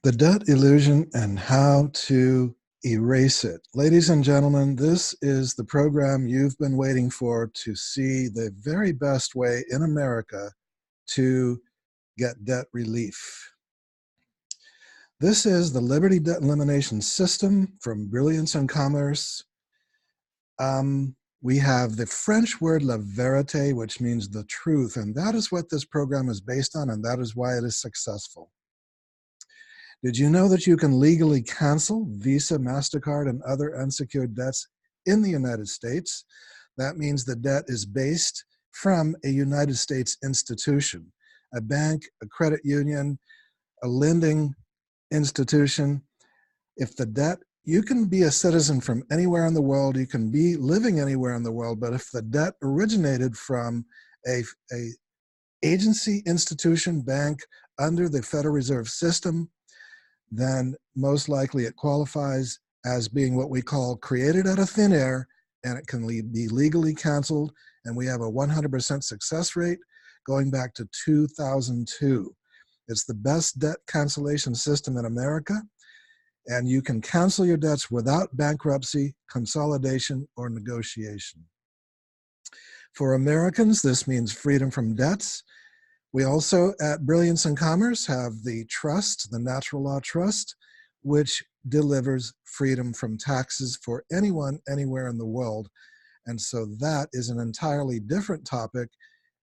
The debt illusion and how to erase it. Ladies and gentlemen, this is the program you've been waiting for to see the very best way in America to get debt relief. This is the Liberty Debt Elimination System from Brilliance and Commerce. We have the French word la vérité, which means the truth, and that is what this program is based on, and that is why it is successful. Did you know that you can legally cancel Visa, MasterCard, and other unsecured debts in the United States? That means the debt is based from a United States institution, a bank, a credit union, a lending institution. If the debt, you can be a citizen from anywhere in the world, you can be living anywhere in the world, but if the debt originated from a agency, institution, bank under the Federal Reserve System, then most likely it qualifies as being what we call created out of thin air, and it can be legally canceled. And we have a 100% success rate going back to 2002. It's the best debt cancellation system in America, and you can cancel your debts without bankruptcy, consolidation, or negotiation. For Americans, this means freedom from debts. We also, at Brilliance and Commerce, have the trust, the natural law trust, which delivers freedom from taxes for anyone, anywhere in the world. And so that is an entirely different topic,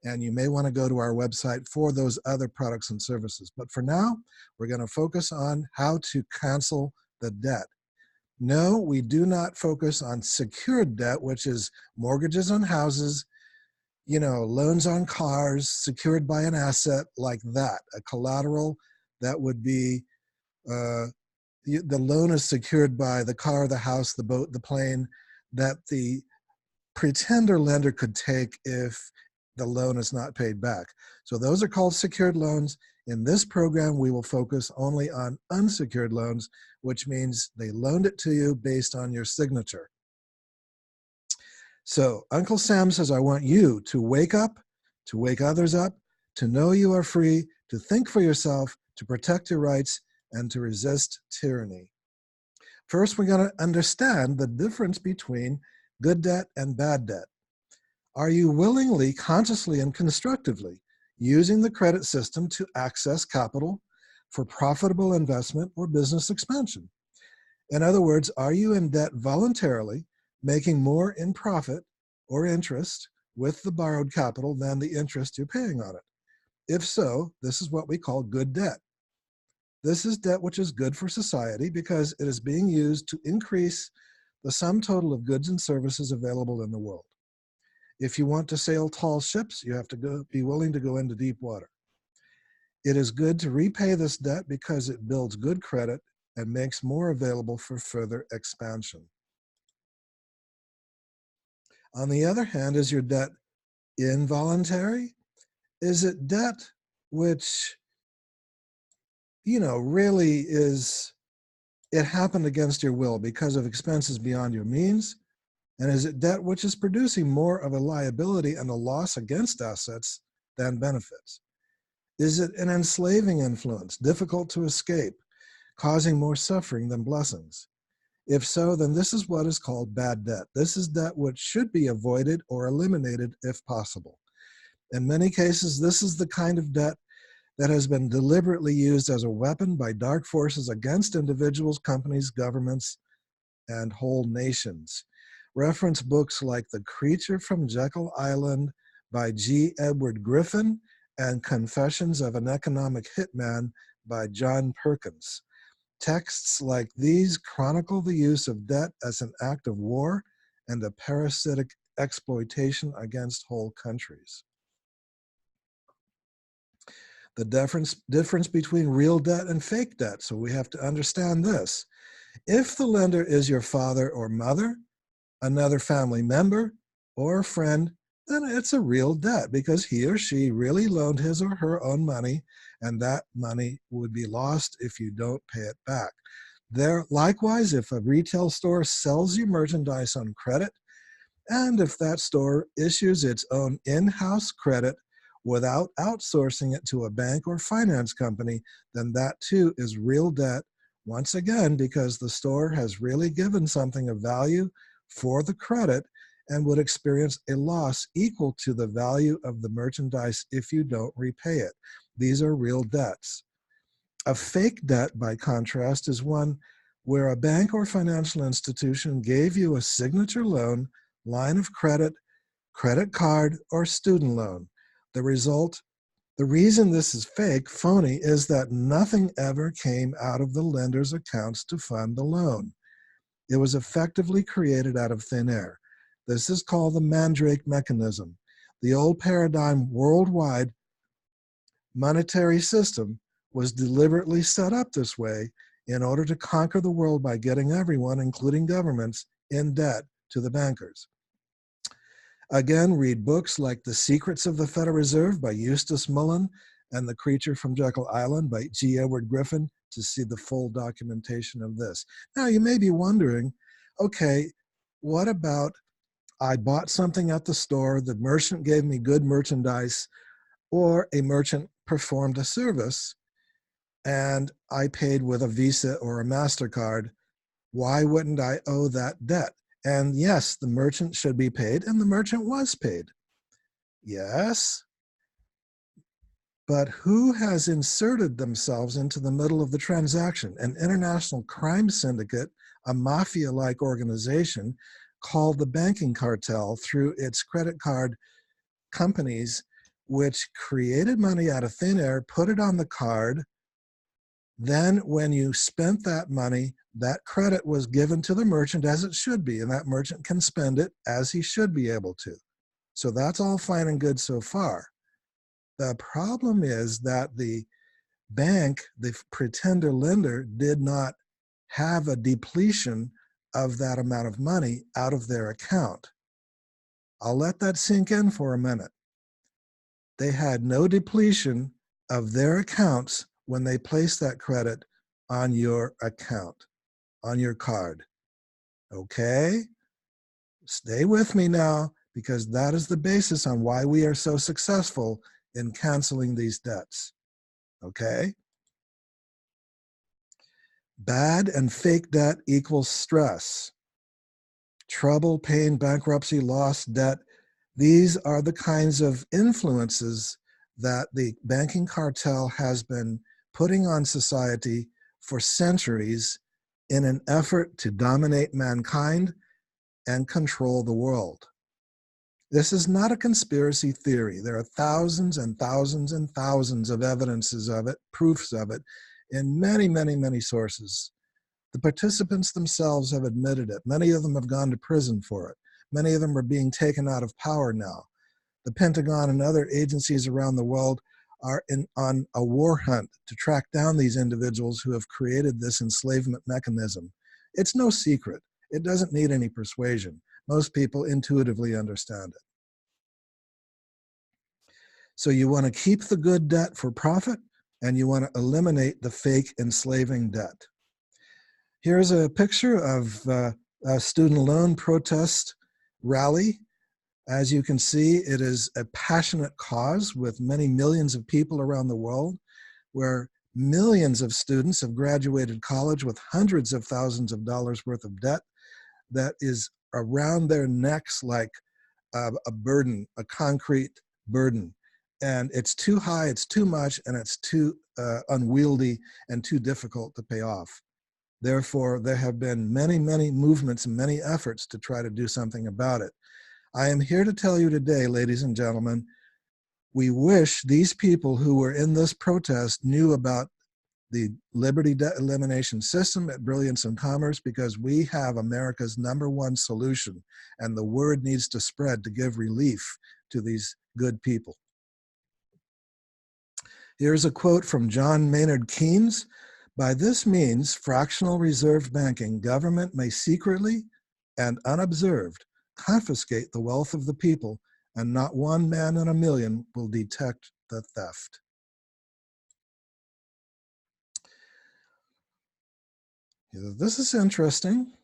and you may want to go to our website for those other products and services. But for now, we're going to focus on how to cancel the debt. No, we do not focus on secured debt, which is mortgages on houses, loans on cars secured by an asset like that, a collateral that would be, the loan is secured by the car, the house, the boat, the plane that the pretender lender could take if the loan is not paid back. So those are called secured loans. In this program, we will focus only on unsecured loans, which means they loaned it to you based on your signature. So Uncle Sam says, I want you to wake up, to wake others up, to know you are free, to think for yourself, to protect your rights, and to resist tyranny. First, we're going to understand the difference between good debt and bad debt. Are you willingly, consciously, and constructively using the credit system to access capital for profitable investment or business expansion? In other words, are you in debt voluntarily, making more in profit or interest with the borrowed capital than the interest you're paying on it? If so, this is what we call good debt. This is debt which is good for society because it is being used to increase the sum total of goods and services available in the world. If you want to sail tall ships, you have to be willing to go into deep water. It is good to repay this debt because it builds good credit and makes more available for further expansion. On the other hand, is your debt involuntary? Is it debt which, really is, it happened against your will because of expenses beyond your means? And is it debt which is producing more of a liability and a loss against assets than benefits? Is it an enslaving influence, difficult to escape, causing more suffering than blessings? If so, then this is what is called bad debt. This is debt which should be avoided or eliminated if possible. In many cases, this is the kind of debt that has been deliberately used as a weapon by dark forces against individuals, companies, governments, and whole nations. Reference books like The Creature from Jekyll Island by G. Edward Griffin and Confessions of an Economic Hitman by John Perkins. Texts like these chronicle the use of debt as an act of war and a parasitic exploitation against whole countries. The difference between real debt and fake debt. So we have to understand this. If the lender is your father or mother, another family member, or a friend, then it's a real debt because he or she really loaned his or her own money, and that money would be lost if you don't pay it back. Likewise, if a retail store sells you merchandise on credit, and if that store issues its own in-house credit without outsourcing it to a bank or finance company, then that too is real debt, once again, because the store has really given something of value for the credit and would experience a loss equal to the value of the merchandise if you don't repay it. These are real debts. A fake debt, by contrast, is one where a bank or financial institution gave you a signature loan, line of credit, credit card, or student loan. The reason this is fake, phony, is that nothing ever came out of the lender's accounts to fund the loan. It was effectively created out of thin air. This is called the Mandrake mechanism. The old paradigm worldwide monetary system was deliberately set up this way in order to conquer the world by getting everyone, including governments, in debt to the bankers. Again, read books like The Secrets of the Federal Reserve by Eustace Mullen and The Creature from Jekyll Island by G. Edward Griffin to see the full documentation of this. Now, you may be wondering, okay, what about I bought something at the store, the merchant gave me good merchandise, or a merchant performed a service, and I paid with a Visa or a MasterCard. Why wouldn't I owe that debt? And yes, the merchant should be paid, and the merchant was paid. Yes, but who has inserted themselves into the middle of the transaction? An international crime syndicate, a mafia-like organization called the banking cartel through its credit card companies, which created money out of thin air, put it on the card. Then when you spent that money, that credit was given to the merchant as it should be, and that merchant can spend it as he should be able to. So that's all fine and good so far. The problem is that the bank, the pretender lender, did not have a depletion of that amount of money out of their account. I'll let that sink in for a minute. They had no depletion of their accounts when they placed that credit on your account, on your card. Okay? Stay with me now, because that is the basis on why we are so successful in canceling these debts. Okay? Bad and fake debt equals stress. Trouble, pain, bankruptcy, loss, debt. These are the kinds of influences that the banking cartel has been putting on society for centuries in an effort to dominate mankind and control the world. This is not a conspiracy theory. There are thousands and thousands and thousands of evidences of it, proofs of it, in many, many, many sources. The participants themselves have admitted it. Many of them have gone to prison for it. Many of them are being taken out of power now. The Pentagon and other agencies around the world are on a war hunt to track down these individuals who have created this enslavement mechanism. It's no secret. It doesn't need any persuasion. Most people intuitively understand it. So you want to keep the good debt for profit, and you want to eliminate the fake enslaving debt. Here's a picture of a student loan protest rally. As you can see, it is a passionate cause with many millions of people around the world, where millions of students have graduated college with hundreds of thousands of dollars worth of debt that is around their necks like a burden, a concrete burden. And it's too high, it's too much, and it's too unwieldy and too difficult to pay off. Therefore, there have been many, many movements and many efforts to try to do something about it. I am here to tell you today, ladies and gentlemen, we wish these people who were in this protest knew about the Liberty Debt Elimination System at Brilliance and Commerce, because we have America's #1 solution, and the word needs to spread to give relief to these good people. Here's a quote from John Maynard Keynes. By this means, fractional reserve banking, government may secretly and unobserved confiscate the wealth of the people, and not one man in a million will detect the theft. This is interesting.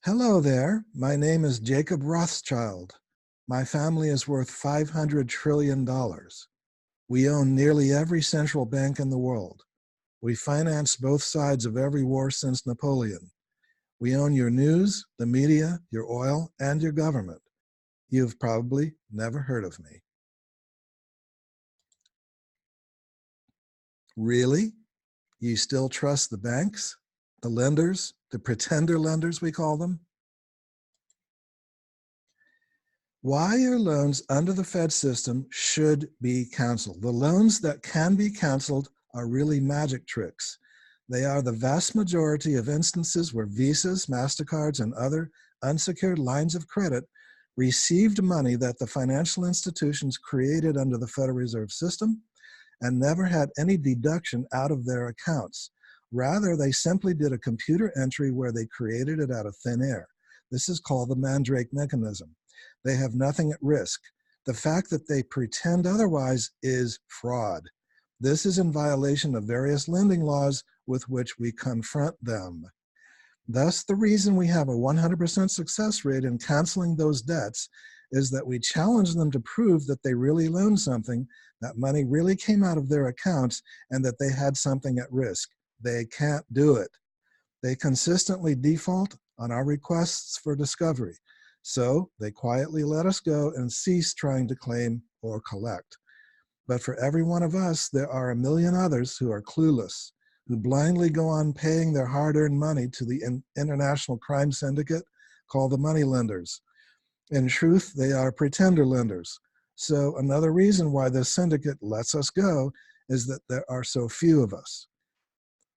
Hello there. My name is Jacob Rothschild. My family is worth $500 trillion. We own nearly every central bank in the world. We finance both sides of every war since Napoleon. We own your news, the media, your oil, and your government. You've probably never heard of me. Really? You still trust the banks, the lenders, the pretender lenders, we call them? Why your loans under the Fed system should be canceled. The loans that can be canceled are really magic tricks. They are the vast majority of instances where Visas, MasterCards, and other unsecured lines of credit received money that the financial institutions created under the Federal Reserve System and never had any deduction out of their accounts. Rather, they simply did a computer entry where they created it out of thin air. This is called the Mandrake mechanism. They have nothing at risk. The fact that they pretend otherwise is fraud. This is in violation of various lending laws with which we confront them. Thus, the reason we have a 100% success rate in canceling those debts is that we challenge them to prove that they really loaned something, that money really came out of their accounts, and that they had something at risk. They can't do it. They consistently default on our requests for discovery. So they quietly let us go and cease trying to claim or collect. But for every one of us, there are a million others who are clueless, who blindly go on paying their hard-earned money to the international crime syndicate called the moneylenders. In truth, they are pretender lenders. So another reason why this syndicate lets us go is that there are so few of us.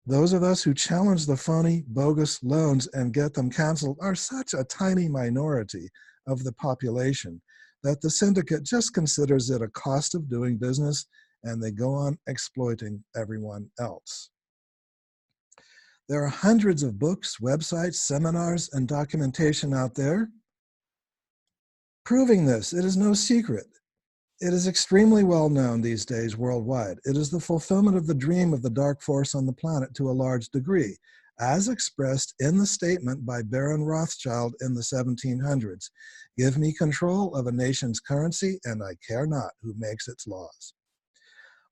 Those of us who challenge the phony, bogus loans and get them canceled are such a tiny minority of the population that the syndicate just considers it a cost of doing business, and they go on exploiting everyone else. There are hundreds of books, websites, seminars, and documentation out there proving this. It is no secret. It is extremely well known these days worldwide. It is the fulfillment of the dream of the dark force on the planet to a large degree, as expressed in the statement by Baron Rothschild in the 1700s. Give me control of a nation's currency, and I care not who makes its laws.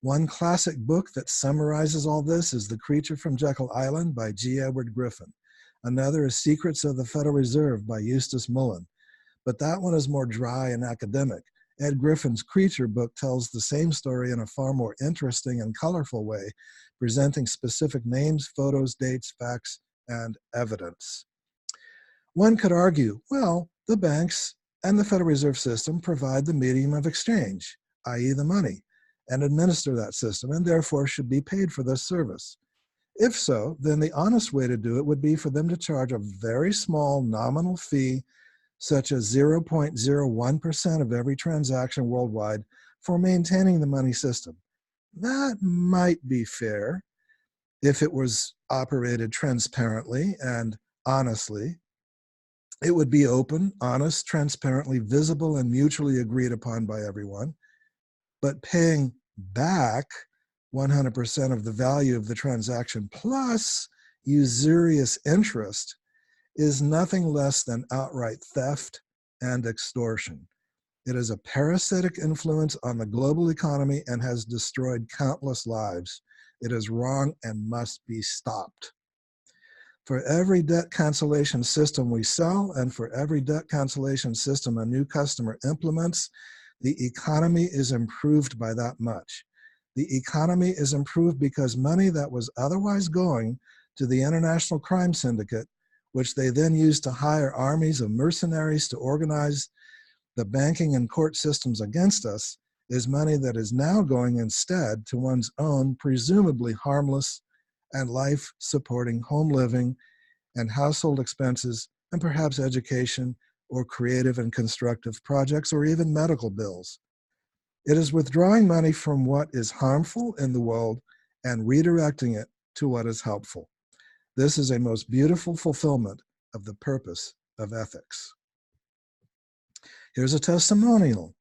One classic book that summarizes all this is The Creature from Jekyll Island by G. Edward Griffin. Another is Secrets of the Federal Reserve by Eustace Mullen. But that one is more dry and academic. Ed Griffin's Creature book tells the same story in a far more interesting and colorful way, presenting specific names, photos, dates, facts, and evidence. One could argue, well, the banks and the Federal Reserve System provide the medium of exchange, i.e. the money, and administer that system, and therefore should be paid for this service. If so, then the honest way to do it would be for them to charge a very small nominal fee, such as 0.01% of every transaction worldwide, for maintaining the money system. That might be fair if it was operated transparently and honestly. It would be open, honest, transparently visible, and mutually agreed upon by everyone. But paying back 100% of the value of the transaction plus usurious interest is nothing less than outright theft and extortion. It is a parasitic influence on the global economy and has destroyed countless lives. It is wrong and must be stopped. For every debt cancellation system we sell and for every debt cancellation system a new customer implements, the economy is improved by that much. The economy is improved because money that was otherwise going to the international crime syndicate, which they then use to hire armies of mercenaries to organize the banking and court systems against us, is money that is now going instead to one's own presumably harmless and life-supporting home living and household expenses and perhaps education or creative and constructive projects or even medical bills. It is withdrawing money from what is harmful in the world and redirecting it to what is helpful. This is a most beautiful fulfillment of the purpose of ethics. Here's a testimonial.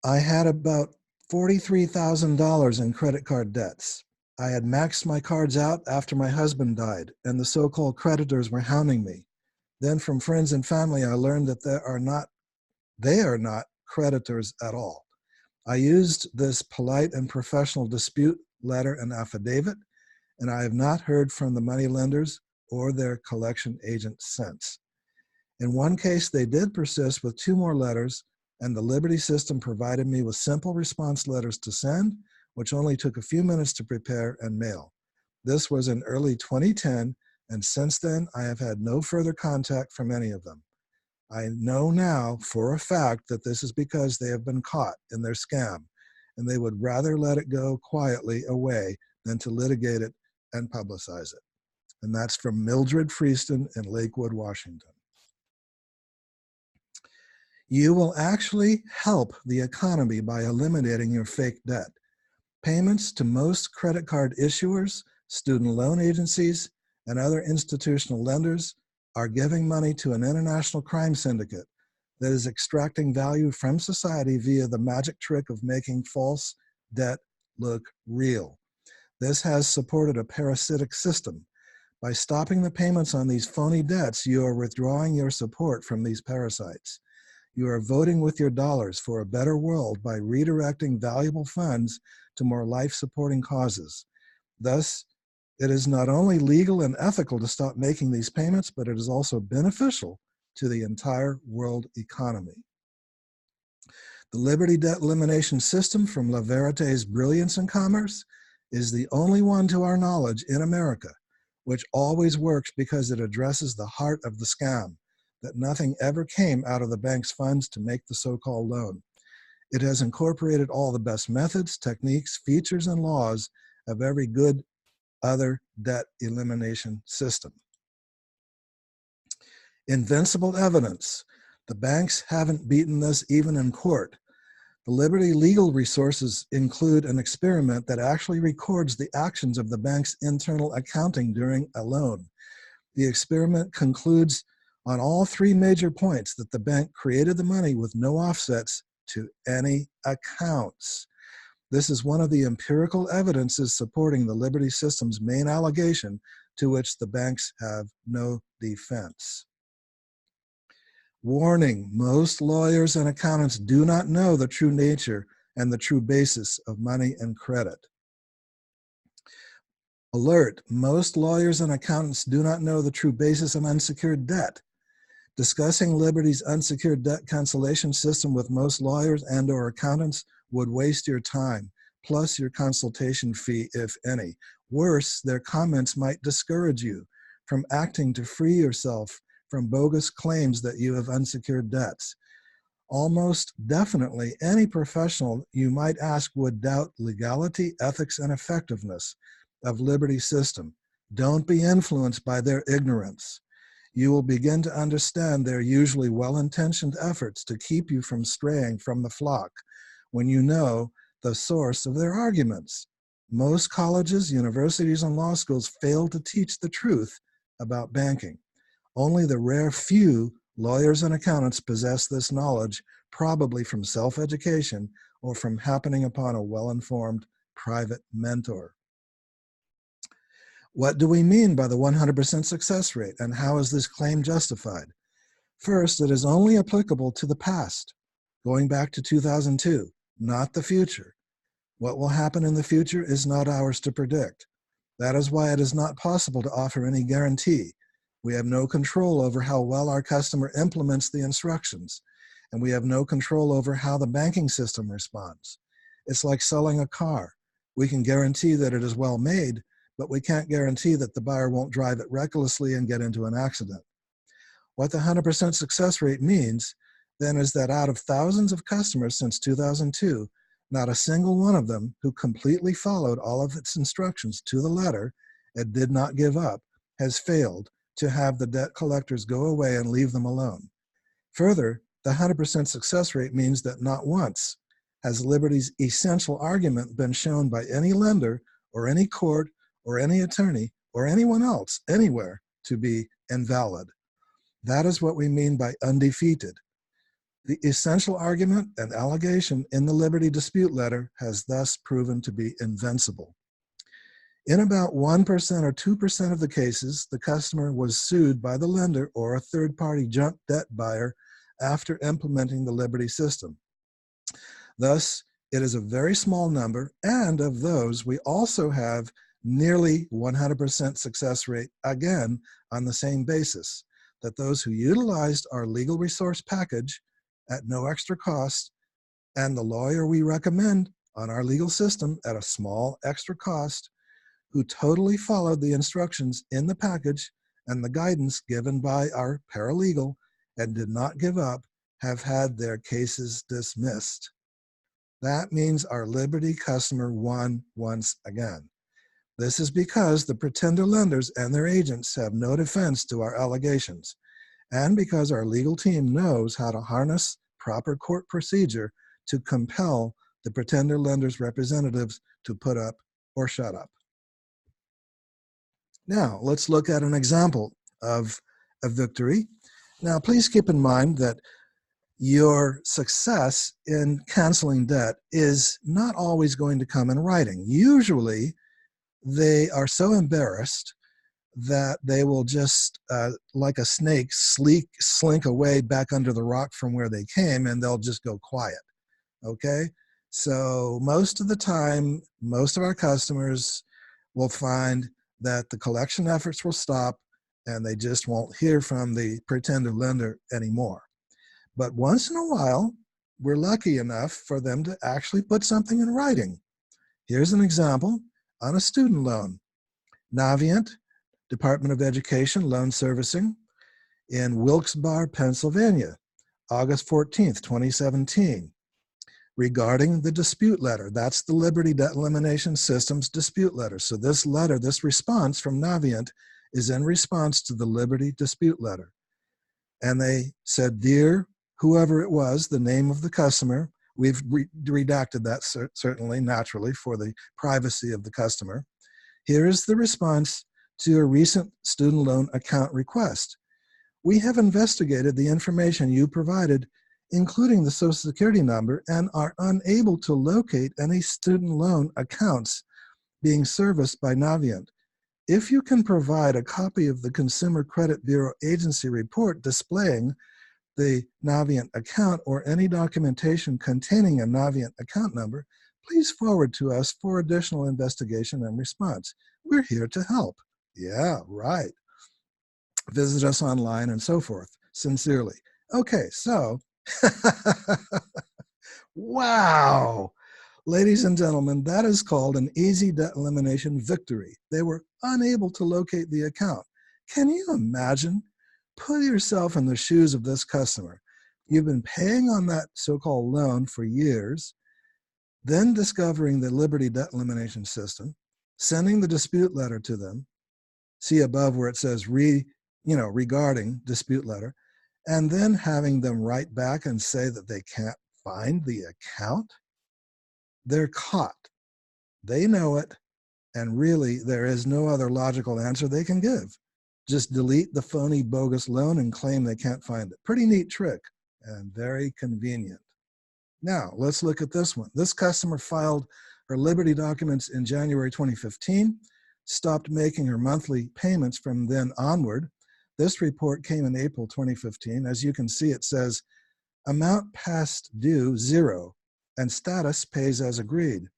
I had about $43,000 in credit card debts. I had maxed my cards out after my husband died, and the so-called creditors were hounding me. Then from friends and family, I learned that there are not They are not creditors at all. I used this polite and professional dispute letter and affidavit, and I have not heard from the money lenders or their collection agent since. In one case, they did persist with 2 more letters, and the Liberty system provided me with simple response letters to send, which only took a few minutes to prepare and mail. This was in early 2010, and since then, I have had no further contact from any of them. I know now for a fact that this is because they have been caught in their scam, and they would rather let it go quietly away than to litigate it and publicize it. And that's from Mildred Freeston in Lakewood, Washington. You will actually help the economy by eliminating your fake debt. Payments to most credit card issuers, student loan agencies, and other institutional lenders are giving money to an international crime syndicate that is extracting value from society via the magic trick of making false debt look real. This has supported a parasitic system. By stopping the payments on these phony debts, you are withdrawing your support from these parasites. You are voting with your dollars for a better world by redirecting valuable funds to more life-supporting causes. Thus, it is not only legal and ethical to stop making these payments, but it is also beneficial to the entire world economy. The Liberty Debt Elimination System from La Verité's Brilliance in Commerce is the only one to our knowledge in America, which always works because it addresses the heart of the scam, that nothing ever came out of the bank's funds to make the so-called loan. It has incorporated all the best methods, techniques, features, and laws of every good other debt elimination system. Invincible evidence. The banks haven't beaten this even in court. The Liberty legal resources include an experiment that actually records the actions of the bank's internal accounting during a loan. The experiment concludes on all 3 major points that the bank created the money with no offsets to any accounts. This is one of the empirical evidences supporting the Liberty system's main allegation, to which the banks have no defense. Warning, most lawyers and accountants do not know the true nature and the true basis of money and credit. Alert, most lawyers and accountants do not know the true basis of unsecured debt. Discussing Liberty's unsecured debt cancellation system with most lawyers and/or accountants would waste your time, plus your consultation fee, if any. Worse, their comments might discourage you from acting to free yourself from bogus claims that you have unsecured debts. Almost definitely, any professional you might ask would doubt legality, ethics, and effectiveness of Liberty's system. Don't be influenced by their ignorance. You will begin to understand their usually well-intentioned efforts to keep you from straying from the flock when you know the source of their arguments. Most colleges, universities, and law schools fail to teach the truth about banking. Only the rare few lawyers and accountants possess this knowledge, probably from self-education or from happening upon a well-informed private mentor. What do we mean by the 100% success rate, and how is this claim justified? First, it is only applicable to the past, going back to 2002, not the future. What will happen in the future is not ours to predict. That is why it is not possible to offer any guarantee. We have no control over how well our customer implements the instructions, and we have no control over how the banking system responds. It's like selling a car. We can guarantee that it is well made, but we can't guarantee that the buyer won't drive it recklessly and get into an accident. What the 100% success rate means, then, is that out of thousands of customers since 2002, not a single one of them who completely followed all of its instructions to the letter and did not give up has failed to have the debt collectors go away and leave them alone. Further, the 100% success rate means that not once has Liberty's essential argument been shown by any lender or any court or any attorney or anyone else anywhere to be invalid. That is what we mean by undefeated. The essential argument and allegation in the Liberty dispute letter has thus proven to be invincible. In about 1% or 2% of the cases, the customer was sued by the lender or a third-party junk debt buyer after implementing the Liberty system. Thus, it is a very small number, and of those, we also have nearly 100% success rate, again, on the same basis, that those who utilized our legal resource package at no extra cost, and the lawyer we recommend on our legal system at a small extra cost, who totally followed the instructions in the package and the guidance given by our paralegal and did not give up, have had their cases dismissed. That means our Liberty customer won once again. This is because the pretender lenders and their agents have no defense to our allegations, and because our legal team knows how to harness proper court procedure to compel the pretender lenders' representatives to put up or shut up. Now, let's look at an example of a victory. Now, please keep in mind that your success in canceling debt is not always going to come in writing. Usually, they are so embarrassed that they will just, like a snake, slink away back under the rock from where they came, and they'll just go quiet, okay? So most of the time, most of our customers will find that the collection efforts will stop, and they just won't hear from the pretender lender anymore. But once in a while, we're lucky enough for them to actually put something in writing. Here's an example on a student loan. Navient, Department of Education, Loan Servicing in Wilkes-Barre, Pennsylvania, August 14th, 2017. Regarding the dispute letter, that's the Liberty Debt Elimination System's dispute letter. So this letter, this response from Navient is in response to the Liberty dispute letter. And they said, "Dear whoever it was, the name of the customer," we've redacted that certainly, naturally, for the privacy of the customer. "Here is the response to a recent student loan account request. We have investigated the information you provided, including the Social Security number, and are unable to locate any student loan accounts being serviced by Navient. If you can provide a copy of the Consumer Credit Bureau agency report displaying the Navient account or any documentation containing a Navient account number, please forward to us for additional investigation and response. We're here to help." Yeah, right. Visit us online and so forth. Sincerely. Okay, so, wow. Ladies and gentlemen, that is called an easy debt elimination victory. They were unable to locate the account. Can you imagine? Put yourself in the shoes of this customer. You've been paying on that so-called loan for years, then discovering the Liberty Debt Elimination System, sending the dispute letter to them, see above where it says regarding dispute letter, and then having them write back and say that they can't find the account. They're caught. They know it, and really there is no other logical answer they can give. Just delete the phony bogus loan and claim they can't find it. Pretty neat trick and very convenient. Now, let's look at this one. This customer filed her Liberty documents in January 2015, stopped making her monthly payments from then onward. This report came in April 2015. As you can see, it says, amount past due, 0, and status pays as agreed.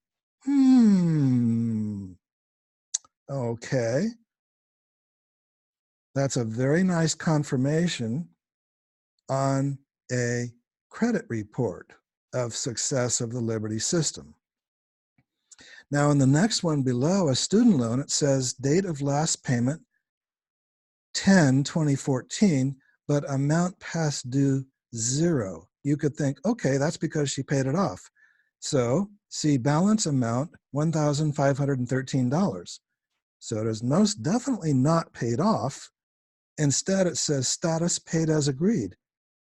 Okay. That's a very nice confirmation on a credit report of success of the Liberty system. Now, in the next one below, a student loan, it says date of last payment 10/2014, but amount past due 0. You could think, okay, that's because she paid it off. So see balance amount $1,513. So it is most definitely not paid off. Instead, it says status paid as agreed.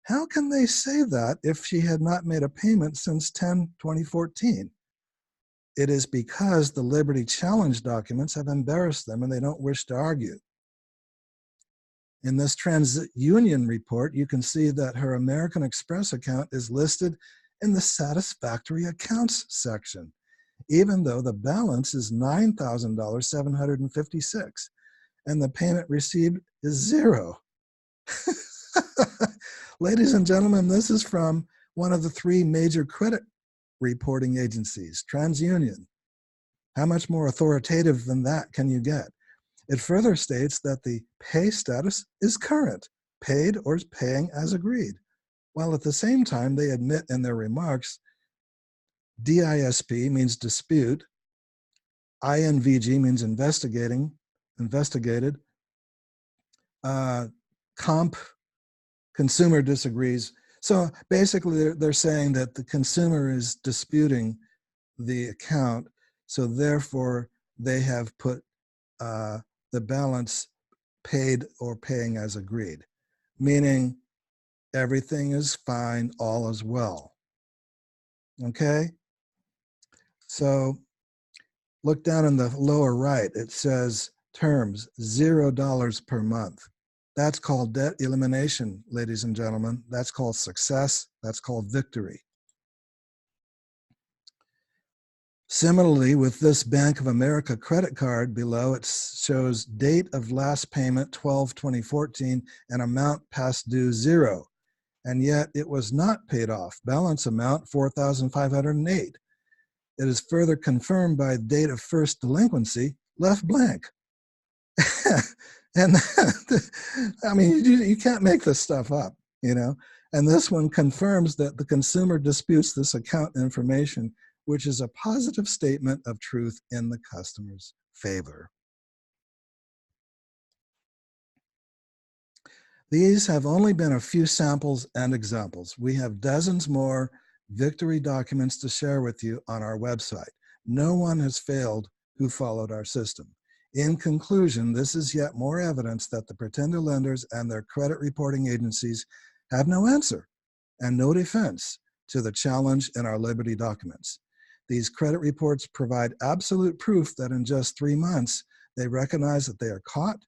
How can they say that if she had not made a payment since 10/2014? It is because the Liberty Challenge documents have embarrassed them and they don't wish to argue. In this TransUnion report, you can see that her American Express account is listed in the satisfactory accounts section, even though the balance is $9,756 and the payment received is 0. Ladies and gentlemen, this is from one of the three major credit reporting agencies, TransUnion. How much more authoritative than that can you get? It further states that the pay status is current, paid or paying as agreed, while at the same time they admit in their remarks DISP means dispute, INVG means investigated, comp, consumer disagrees. So basically they're saying that the consumer is disputing the account, so therefore they have put the balance paid or paying as agreed, meaning everything is fine, all is well. Okay? So look down in the lower right, it says terms, $0 per month. That's called debt elimination, ladies and gentlemen. That's called success. That's called victory. Similarly, with this Bank of America credit card below, it shows date of last payment 12/2014 and amount past due 0. And yet it was not paid off. Balance amount 4,508. It is further confirmed by date of first delinquency, left blank. And I mean, you can't make this stuff up, you know. And this one confirms that the consumer disputes this account information, which is a positive statement of truth in the customer's favor. These have only been a few samples and examples. We have dozens more victory documents to share with you on our website. No one has failed who followed our system. In conclusion, this is yet more evidence that the pretender lenders and their credit reporting agencies have no answer and no defense to the challenge in our Liberty documents. These credit reports provide absolute proof that in just 3 months, they recognize that they are caught,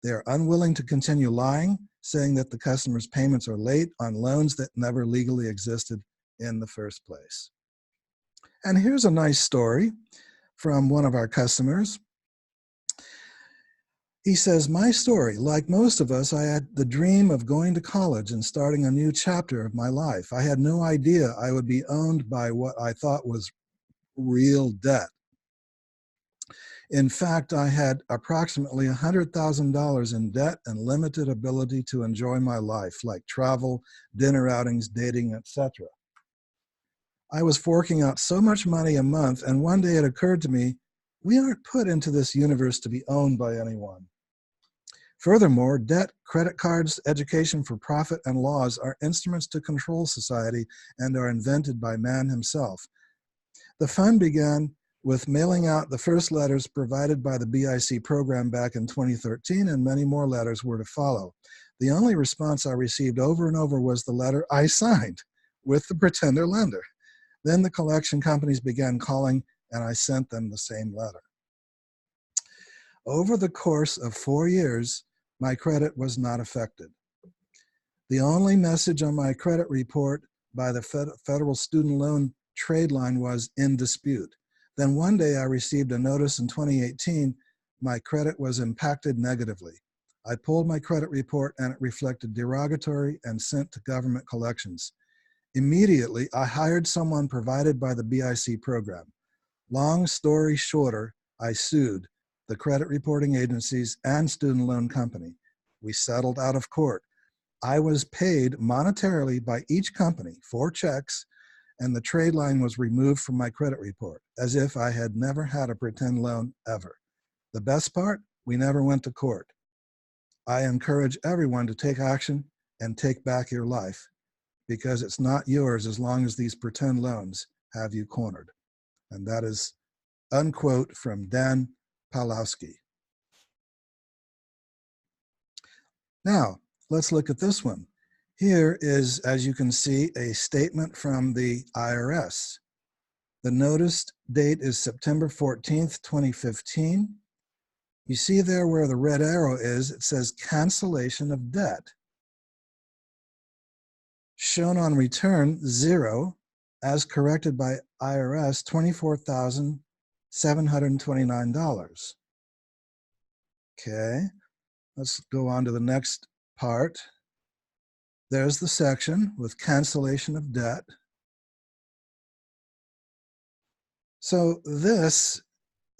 they are unwilling to continue lying, saying that the customer's payments are late on loans that never legally existed in the first place. And here's a nice story from one of our customers. He says, my story, like most of us, I had the dream of going to college and starting a new chapter of my life. I had no idea I would be owned by what I thought was real debt. In fact, I had approximately $100,000 in debt and limited ability to enjoy my life, like travel, dinner outings, dating, etc. I was forking out so much money a month, and one day it occurred to me, we aren't put into this universe to be owned by anyone. Furthermore, debt, credit cards, education for profit, and laws are instruments to control society and are invented by man himself. The fun began with mailing out the first letters provided by the BIC program back in 2013, and many more letters were to follow. The only response I received over and over was the letter I signed with the pretender lender. Then the collection companies began calling, and I sent them the same letter. Over the course of 4 years, my credit was not affected. The only message on my credit report by the Federal Student Loan Trade Line was in dispute. Then one day I received a notice in 2018, my credit was impacted negatively. I pulled my credit report and it reflected derogatory and sent to government collections. Immediately, I hired someone provided by the BIC program. Long story shorter, I sued the credit reporting agencies and student loan company. We settled out of court. I was paid monetarily by each company 4 checks, and the trade line was removed from my credit report, as if I had never had a pretend loan ever. The best part, we never went to court. I encourage everyone to take action and take back your life, because it's not yours as long as these pretend loans have you cornered. And that is unquote from Dan Pawlowski. Now, let's look at this one. Here is, as you can see, a statement from the IRS. The notice date is September 14th, 2015. You see there where the red arrow is, it says cancellation of debt. Shown on return, 0, as corrected by IRS, $24,729. Okay, let's go on to the next part. There's the section with cancellation of debt. So this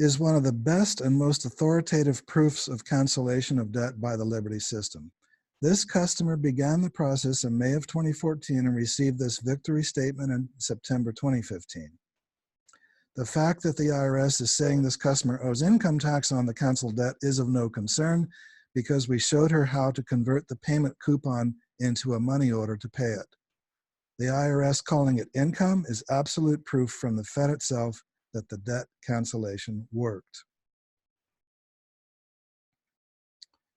is one of the best and most authoritative proofs of cancellation of debt by the Liberty system. This customer began the process in May of 2014 and received this victory statement in September 2015. The fact that the IRS is saying this customer owes income tax on the canceled debt is of no concern because we showed her how to convert the payment coupon into a money order to pay it. The IRS calling it income is absolute proof from the Fed itself that the debt cancellation worked.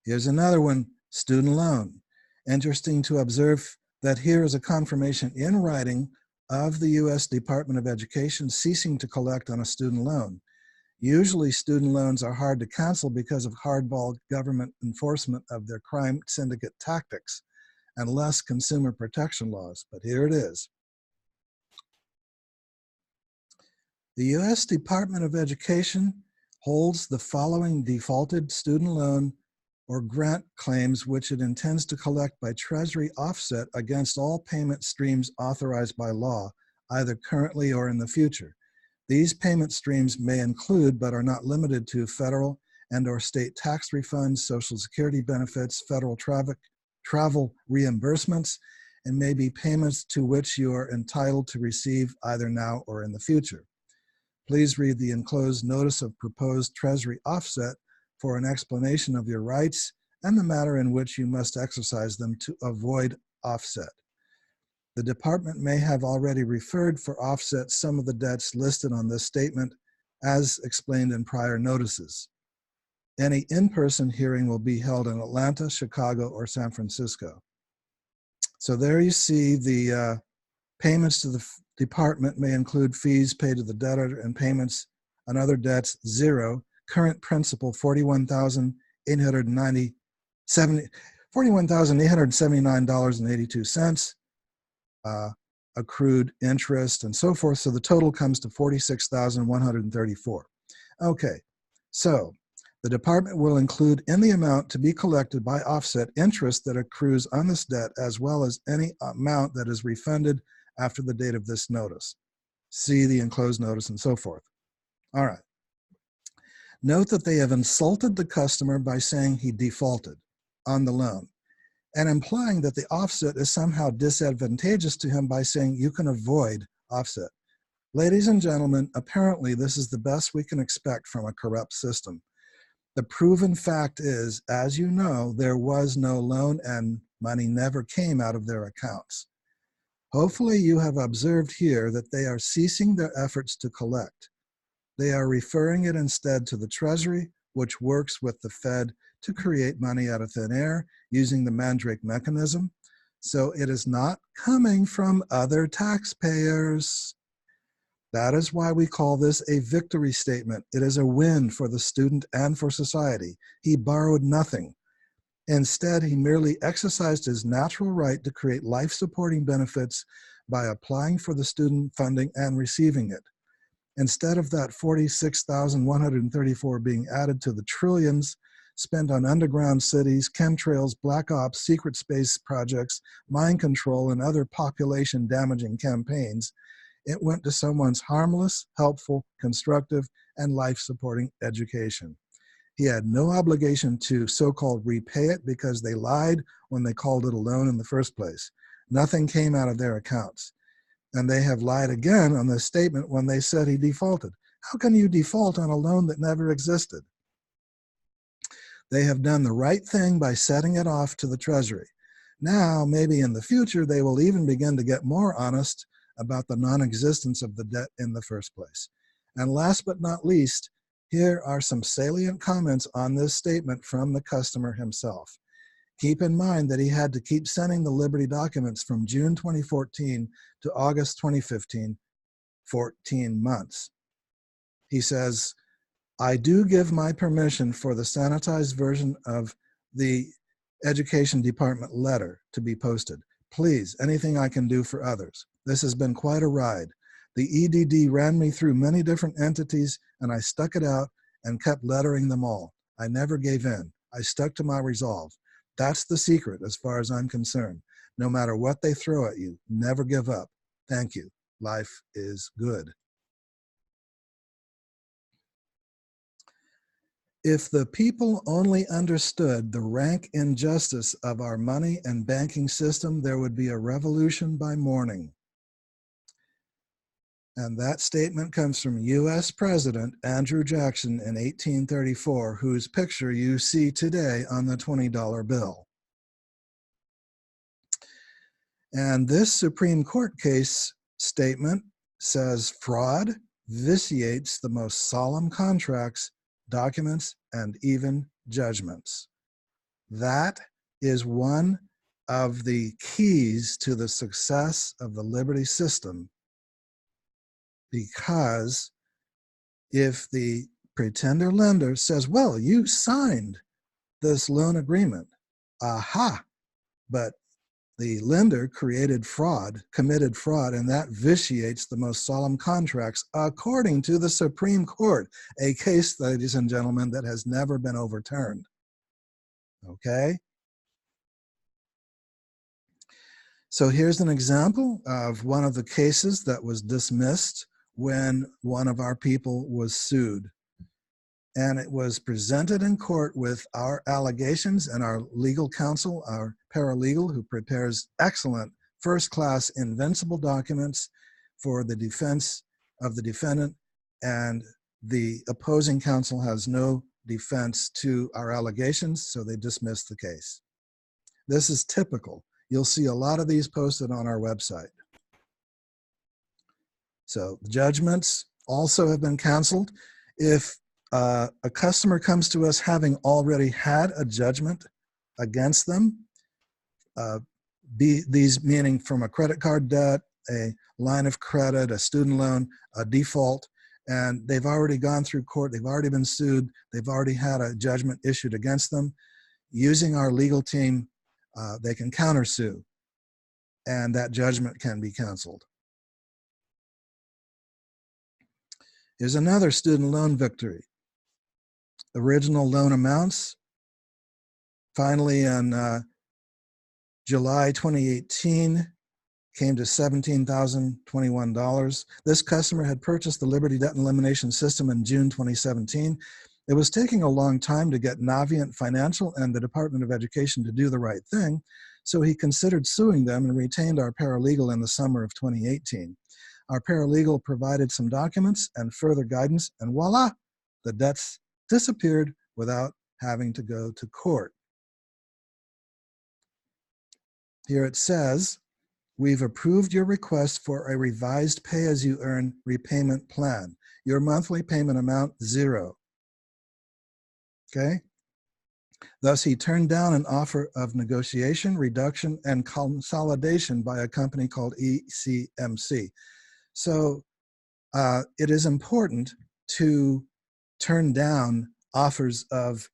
Here's another one, student loan. Interesting to observe that here is a confirmation in writing of the U.S. Department of Education ceasing to collect on a student loan. Usually student loans are hard to cancel because of hardball government enforcement of their crime syndicate tactics and less consumer protection laws, but here it is. The U.S. Department of Education holds the following defaulted student loan or grant claims which it intends to collect by Treasury offset against all payment streams authorized by law, either currently or in the future. These payment streams may include, but are not limited to, federal and or state tax refunds, Social Security benefits, federal travel reimbursements, and may be payments to which you are entitled to receive either now or in the future. Please read the enclosed notice of proposed Treasury offset for an explanation of your rights and the manner in which you must exercise them to avoid offset. The department may have already referred for offset some of the debts listed on this statement as explained in prior notices. Any in-person hearing will be held in Atlanta, Chicago, or San Francisco. So there you see the payments to the department may include fees paid to the debtor and payments on other debts, zero. Current principal, $41,879.82. Accrued interest and so forth. So the total comes to $46,134. Okay, so the department will include in the amount to be collected by offset interest that accrues on this debt as well as any amount that is refunded after the date of this notice. See the enclosed notice and so forth. All right. Note that they have insulted the customer by saying he defaulted on the loan and implying that the offset is somehow disadvantageous to him by saying you can avoid offset. Ladies and gentlemen, apparently this is the best we can expect from a corrupt system. The proven fact is, as you know, there was no loan and money never came out of their accounts. Hopefully you have observed here that they are ceasing their efforts to collect. They are referring it instead to the Treasury, which works with the Fed to create money out of thin air using the Mandrake mechanism. So it is not coming from other taxpayers. That is why we call this a victory statement. It is a win for the student and for society. He borrowed nothing. Instead, he merely exercised his natural right to create life-supporting benefits by applying for the student funding and receiving it. Instead of that $46,134 being added to the trillions spent on underground cities, chemtrails, black ops, secret space projects, mind control, and other population-damaging campaigns, it went to someone's harmless, helpful, constructive, and life-supporting education. He had no obligation to so-called repay it because they lied when they called it a loan in the first place. Nothing came out of their accounts. And they have lied again on this statement when they said he defaulted. How can you default on a loan that never existed? They have done the right thing by setting it off to the Treasury. Now, maybe in the future, they will even begin to get more honest about the non-existence of the debt in the first place. And last but not least, here are some salient comments on this statement from the customer himself. Keep in mind that he had to keep sending the Liberty documents from June 2014 to August 2015, 14 months. He says, I do give my permission for the sanitized version of the Education Department letter to be posted. Please, anything I can do for others. This has been quite a ride. The EDD ran me through many different entities and I stuck it out and kept lettering them all. I never gave in. I stuck to my resolve. That's the secret as far as I'm concerned. no matter what they throw at you. Never give up. Thank you. Life is good. If the people only understood the rank injustice of our money and banking system, there would be a revolution by morning. And that statement comes from US President Andrew Jackson in 1834, whose picture you see today on the $20 bill. And this Supreme Court case statement says fraud vitiates the most solemn contracts, documents, and even judgments. That is one of the keys to the success of the Liberty system, because if the pretender lender says, well, you signed this loan agreement, aha, but the lender committed fraud, and that vitiates the most solemn contracts, according to the Supreme Court, a case, ladies and gentlemen, that has never been overturned. Okay? So here's an example of one of the cases that was dismissed when one of our people was sued. And it was presented in court with our allegations, and our legal counsel, our paralegal, who prepares excellent first-class invincible documents for the defense of the defendant, and the opposing counsel has no defense to our allegations, so they dismissed the case. This is typical. You'll see a lot of these posted on our website. So judgments also have been canceled. If a customer comes to us having already had a judgment against them, these meaning from a credit card debt, a line of credit, a student loan, a default, and they've already gone through court, they've already been sued, they've already had a judgment issued against them, using our legal team, they can countersue, and that judgment can be canceled. Here's another student loan victory. Original loan amounts, finally in July 2018, came to $17,021. This customer had purchased the Liberty Debt and Elimination System in June 2017. It was taking a long time to get Navient Financial and the Department of Education to do the right thing, so he considered suing them and retained our paralegal in the summer of 2018. Our paralegal provided some documents and further guidance, and voila, the debts disappeared without having to go to court. Here it says, we've approved your request for a revised pay-as-you-earn repayment plan. Your monthly payment amount, $0. Okay? Thus, he turned down an offer of negotiation, reduction, and consolidation by a company called ECMC. So it is important to turn down offers of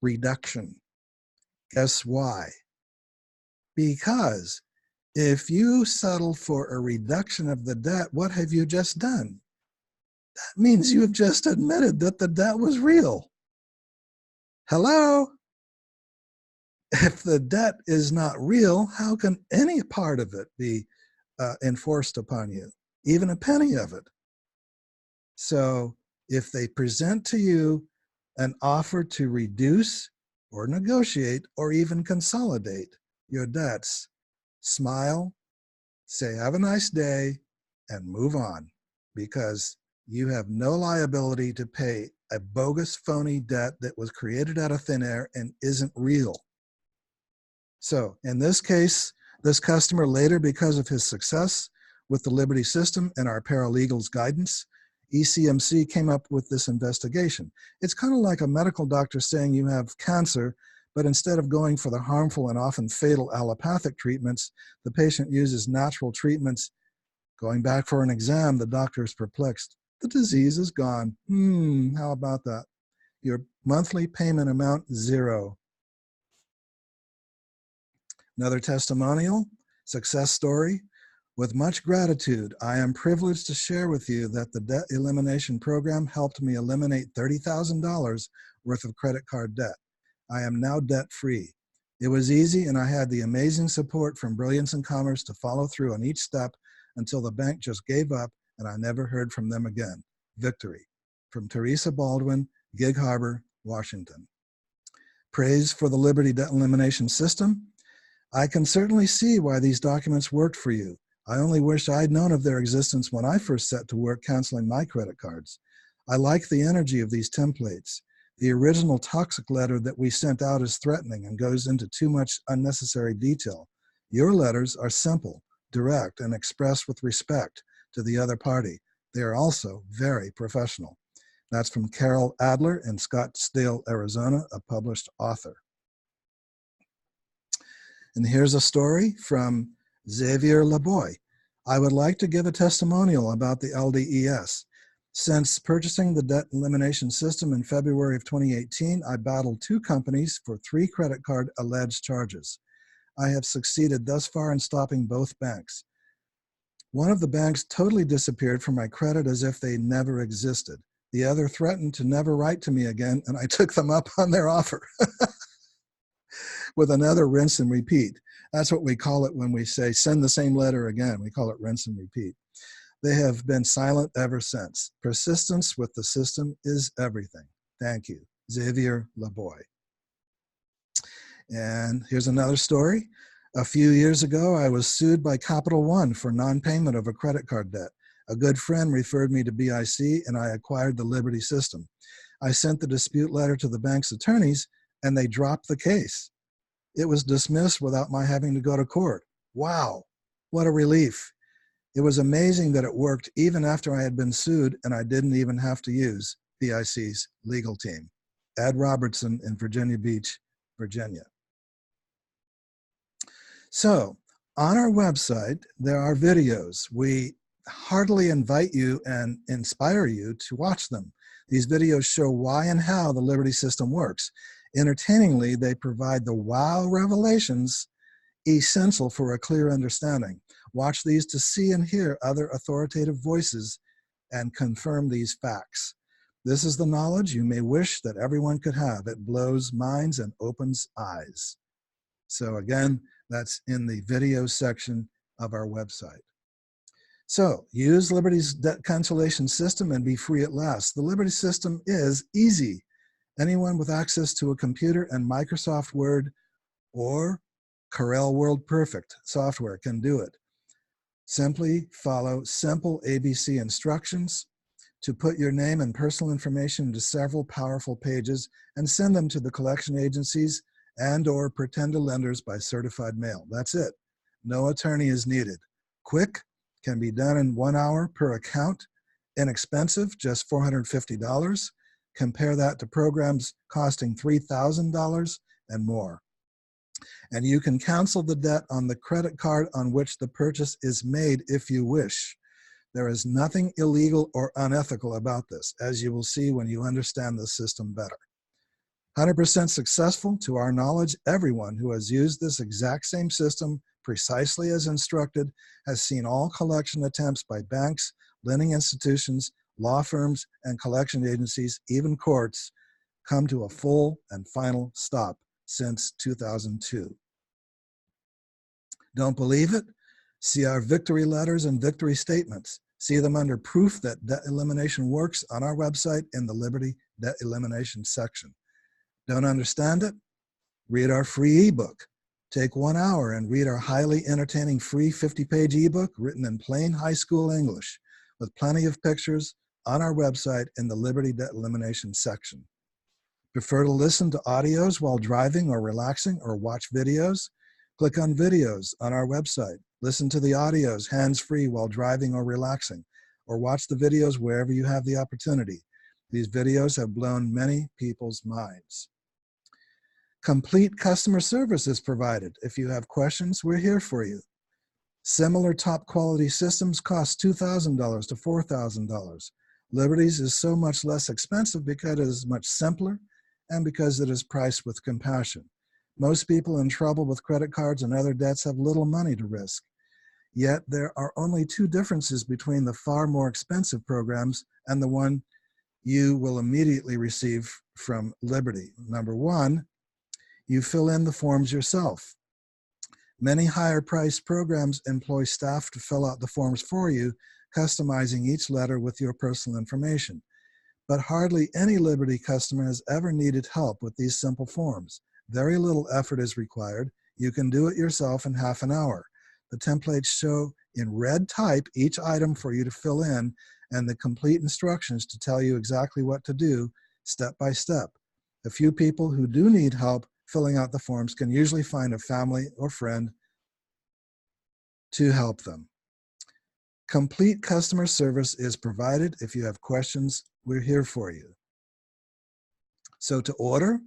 reduction. Guess why? Because if you settle for a reduction of the debt, what have you just done? That means you have just admitted that the debt was real. Hello? If the debt is not real, how can any part of it be enforced upon you, even a penny of it? So if they present to you an offer to reduce or negotiate or even consolidate your debts, smile, say, have a nice day, and move on, because you have no liability to pay a bogus, phony debt that was created out of thin air and isn't real. So in this case, this customer later, because of his success with the Liberty system and our paralegal's guidance, ECMC came up with this investigation. It's kind of like a medical doctor saying you have cancer, but instead of going for the harmful and often fatal allopathic treatments, the patient uses natural treatments. Going back for an exam, the doctor is perplexed. The disease is gone. How about that? Your monthly payment amount, $0. Another testimonial, success story. With much gratitude, I am privileged to share with you that the debt elimination program helped me eliminate $30,000 worth of credit card debt. I am now debt-free. It was easy, and I had the amazing support from Brilliance in Commerce to follow through on each step until the bank just gave up and I never heard from them again. Victory. From Teresa Baldwin, Gig Harbor, Washington. Praise for the Liberty Debt Elimination System. I can certainly see why these documents worked for you. I only wish I'd known of their existence when I first set to work canceling my credit cards. I like the energy of these templates. The original toxic letter that we sent out is threatening and goes into too much unnecessary detail. Your letters are simple, direct, and expressed with respect to the other party. They are also very professional. That's from Carol Adler in Scottsdale, Arizona, a published author. And here's a story from Xavier Laboy. I would like to give a testimonial about the LDES. Since purchasing the debt elimination system in February of 2018, I battled 2 companies for 3 credit card alleged charges. I have succeeded thus far in stopping both banks. One of the banks totally disappeared from my credit as if they never existed. The other threatened to never write to me again, and I took them up on their offer with another rinse and repeat. That's what we call it when we say send the same letter again. We call it rinse and repeat. They have been silent ever since. Persistence with the system is everything. Thank you. Xavier Laboy. And here's another story. A few years ago, I was sued by Capital One for non-payment of a credit card debt. A good friend referred me to BIC, and I acquired the Liberty system. I sent the dispute letter to the bank's attorneys, and they dropped the case. It was dismissed without my having to go to court. Wow, what a relief. It was amazing that it worked even after I had been sued, and I didn't even have to use BIC's legal team. Ed Robertson in Virginia Beach, Virginia. So, on our website, there are videos. We heartily invite you and inspire you to watch them. These videos show why and how the Liberty system works. Entertainingly, they provide the wow revelations essential for a clear understanding. Watch these to see and hear other authoritative voices and confirm these facts. This is the knowledge you may wish that everyone could have. It blows minds and opens eyes. So again, that's in the video section of our website. So use Liberty's debt cancellation system and be free at last. The Liberty system is easy. Anyone with access to a computer and Microsoft Word or Corel World Perfect software can do it. Simply follow simple ABC instructions to put your name and personal information into several powerful pages and send them to the collection agencies and/or pretender lenders by certified mail. That's it. No attorney is needed. Quick, can be done in 1 hour per account. Inexpensive, just $450. Compare that to programs costing $3,000 and more. And you can cancel the debt on the credit card on which the purchase is made if you wish. There is nothing illegal or unethical about this, as you will see when you understand the system better. 100% successful, to our knowledge. Everyone who has used this exact same system precisely as instructed has seen all collection attempts by banks, lending institutions, law firms, and collection agencies, even courts, come to a full and final stop since 2002. Don't believe it? See our victory letters and victory statements. See them under proof that debt elimination works on our website in the Liberty Debt Elimination section. Don't understand it? Read our free ebook. Take 1 hour and read our highly entertaining free 50-page ebook written in plain high school English with plenty of pictures on our website in the Liberty Debt Elimination section. Prefer to listen to audios while driving or relaxing or watch videos? Click on videos on our website. Listen to the audios hands-free while driving or relaxing, or watch the videos wherever you have the opportunity. These videos have blown many people's minds. Complete customer service is provided. If you have questions, we're here for you. Similar top quality systems cost $2,000 to $4,000. Liberty's is so much less expensive because it is much simpler and because it is priced with compassion. Most people in trouble with credit cards and other debts have little money to risk. Yet there are only 2 differences between the far more expensive programs and the one you will immediately receive from Liberty. Number 1, You fill in the forms yourself. Many higher-priced programs employ staff to fill out the forms for you, customizing each letter with your personal information. But hardly any Liberty customer has ever needed help with these simple forms. Very little effort is required. You can do it yourself in half an hour. The templates show in red type each item for you to fill in and the complete instructions to tell you exactly what to do step by step. The few people who do need help filling out the forms can usually find a family or friend to help them. Complete customer service is provided. If you have questions, we're here for you. So to order,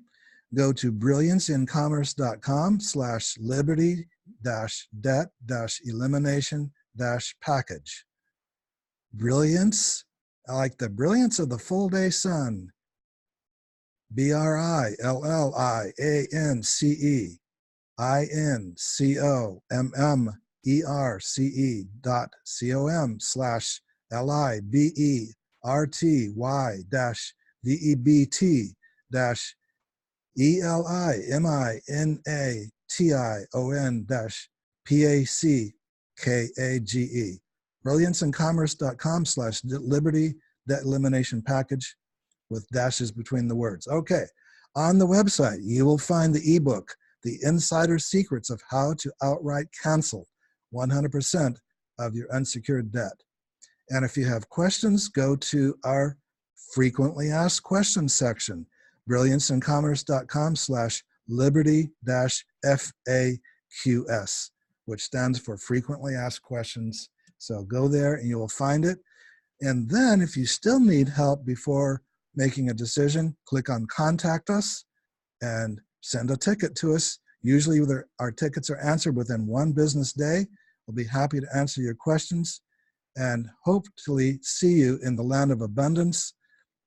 go to brillianceinCommerce.com/liberty-debt-elimination-package. Brilliance, like the brilliance of the full day sun. BrillianceInCommerce.com/LIBERTY-ELIMINATION-PACKAGE. brillianceinCommerce.com/liberty-debt-elimination-package with dashes between the words. Okay, on the website, you will find the ebook, The Insider Secrets of How to Outright Cancel 100% of Your Unsecured Debt. And if you have questions, go to our frequently asked questions section, brillianceinCommerce.com/liberty-FAQs, which stands for frequently asked questions. So go there and you will find it. And then if you still need help before making a decision, click on Contact Us and send a ticket to us. Usually our tickets are answered within 1 business day. We'll be happy to answer your questions and hopefully see you in the land of abundance,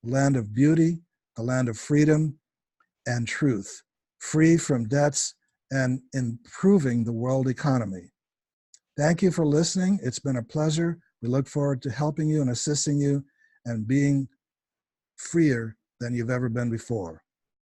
land of beauty, the land of freedom and truth, free from debts and improving the world economy. Thank you for listening. It's been a pleasure. We look forward to helping you and assisting you and being freer than you've ever been before.